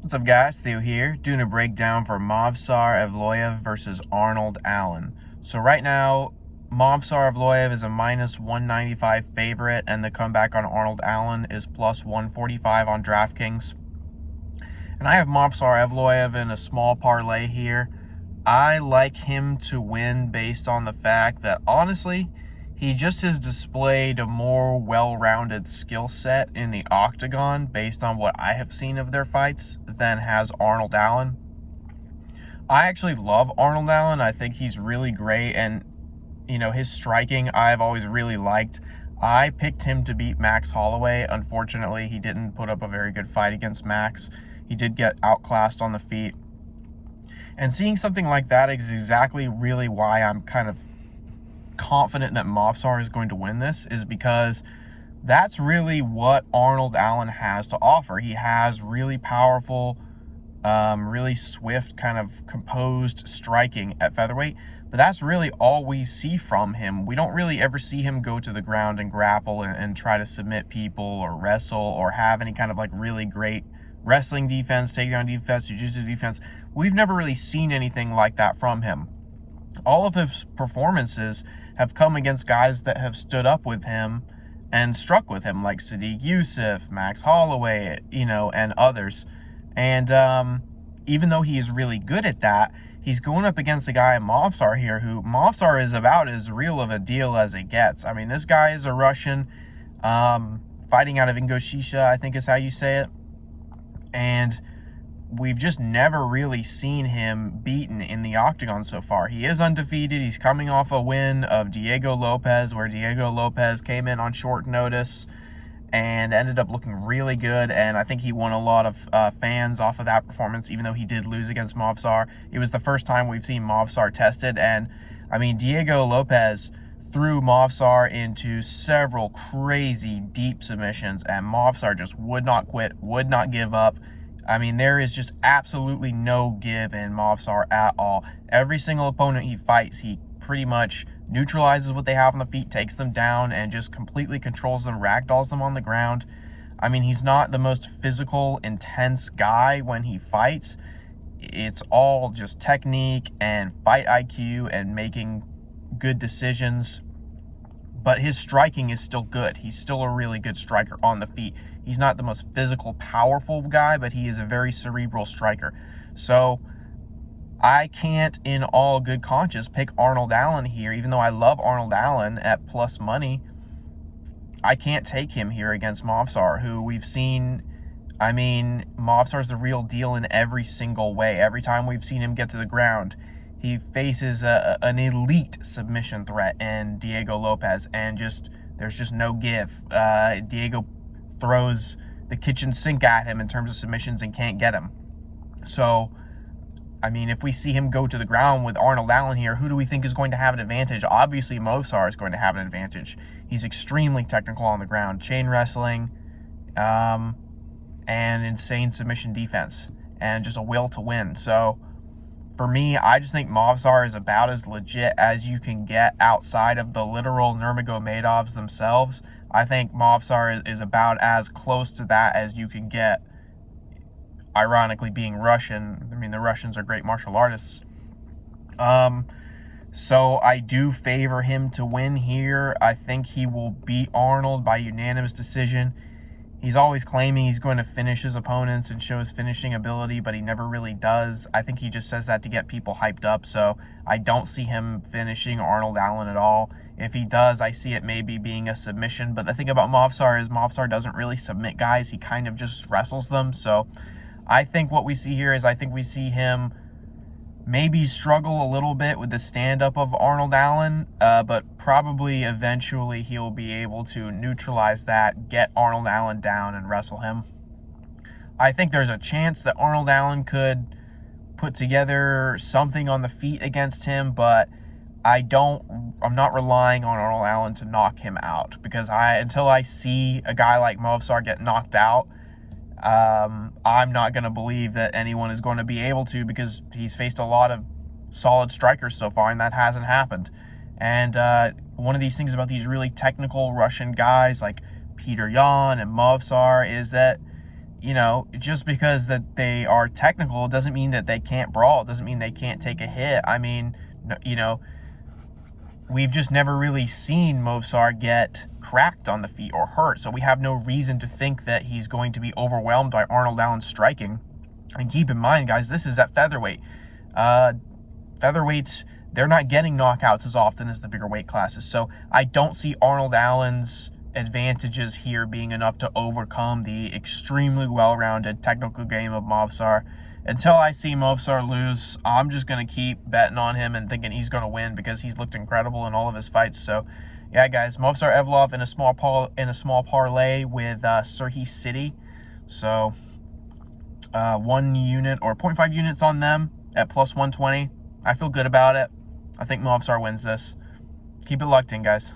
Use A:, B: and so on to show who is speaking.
A: What's up, guys? Theo here, doing a breakdown for Movsar Evloev versus Arnold Allen. So right now, Movsar Evloev is a minus 195 favorite, and the comeback on Arnold Allen is plus 145 on DraftKings. And I have Movsar Evloev in a small parlay here. I like him to win based on the fact that, honestly, he just has displayed a more well-rounded skill set in the octagon based on what I have seen of their fights than has Arnold Allen. I actually love Arnold Allen. I think he's really great, and his striking I've always really liked. I picked him to beat Max Holloway. Unfortunately, he didn't put up a very good fight against Max. He did get outclassed on the feet. And seeing something like that is exactly really why I'm kind of confident that Movsar is going to win this, is because that's really what Arnold Allen has to offer. He has really powerful, really swift, kind of composed striking at featherweight, but that's really all we see from him. We don't really ever see him go to the ground and grapple and try to submit people or wrestle or have any kind of like really great wrestling defense, takedown defense, jiu-jitsu defense. We've never really seen anything like that from him. All of his performances have come against guys that have stood up with him and struck with him, like Sadiq Youssef, Max Holloway, and others. And even though he is really good at that, he's going up against a guy in Movsar here, who Movsar is about as real of a deal as it gets. I mean, this guy is a Russian, fighting out of Ingushetia, I think is how you say it. And we've just never really seen him beaten in the octagon so far. He is undefeated. He's coming off a win of Diego Lopez, where Diego Lopez came in on short notice and ended up looking really good. And I think he won a lot of fans off of that performance, even though he did lose against Movsar. It was the first time we've seen Movsar tested. And, I mean, Diego Lopez threw Movsar into several crazy deep submissions, and Movsar just would not quit, would not give up. I mean, there is just absolutely no give in Movsar at all. Every single opponent he fights, he pretty much neutralizes what they have on the feet, takes them down, and just completely controls them, ragdolls them on the ground. I mean, he's not the most physical, intense guy when he fights. It's all just technique and fight IQ and making good decisions. But his striking is still good. He's still a really good striker on the feet. He's not the most physical, powerful guy, but he is a very cerebral striker. So I can't, in all good conscience, pick Arnold Allen here. Even though I love Arnold Allen at plus money, I can't take him here against Movsar, who we've seen. I mean, Movsar's the real deal in every single way. Every time we've seen him get to the ground, he faces an elite submission threat in Diego Lopez, and there's just no give. Diego throws the kitchen sink at him in terms of submissions and can't get him. So, I mean, if we see him go to the ground with Arnold Allen here, who do we think is going to have an advantage? Obviously, Movsar is going to have an advantage. He's extremely technical on the ground, chain wrestling, and insane submission defense, and just a will to win. So, for me, I just think Movsar is about as legit as you can get outside of the literal Nurmagomedovs themselves. I think Movsar is about as close to that as you can get, ironically being Russian. I mean, the Russians are great martial artists. So I do favor him to win here. I think he will beat Arnold by unanimous decision. He's always claiming he's going to finish his opponents and show his finishing ability, but he never really does. I think he just says that to get people hyped up, so I don't see him finishing Arnold Allen at all. If he does, I see it maybe being a submission, but the thing about Movsar is Movsar doesn't really submit guys. He kind of just wrestles them, so I think what we see here is I think we see him maybe struggle a little bit with the stand-up of Arnold Allen, but probably eventually he'll be able to neutralize that, get Arnold Allen down, and wrestle him. I think there's a chance that Arnold Allen could put together something on the feet against him, but I'm not relying on Arnold Allen to knock him out, because until I see a guy like Movsar get knocked out, I'm not going to believe that anyone is going to be able to, because he's faced a lot of solid strikers so far, and that hasn't happened. And one of these things about these really technical Russian guys like Peter Yan and Movsar is that you know, just because that they are technical doesn't mean that they can't brawl. It doesn't mean they can't take a hit. I mean, you know, we've just never really seen Movsar get cracked on the feet or hurt, so we have no reason to think that he's going to be overwhelmed by Arnold Allen's striking. And keep in mind, guys, this is at featherweight. Featherweights, they're not getting knockouts as often as the bigger weight classes, so I don't see Arnold Allen's advantages here being enough to overcome the extremely well-rounded technical game of Movsar. Until I see Movsar lose, I'm just going to keep betting on him and thinking he's going to win because he's looked incredible in all of his fights. So, yeah, guys, Movsar Evloev in a small parlay with Sirhi City. So, 1 unit or 0.5 units on them at plus 120. I feel good about it. I think Movsar wins this. Keep it locked in, guys.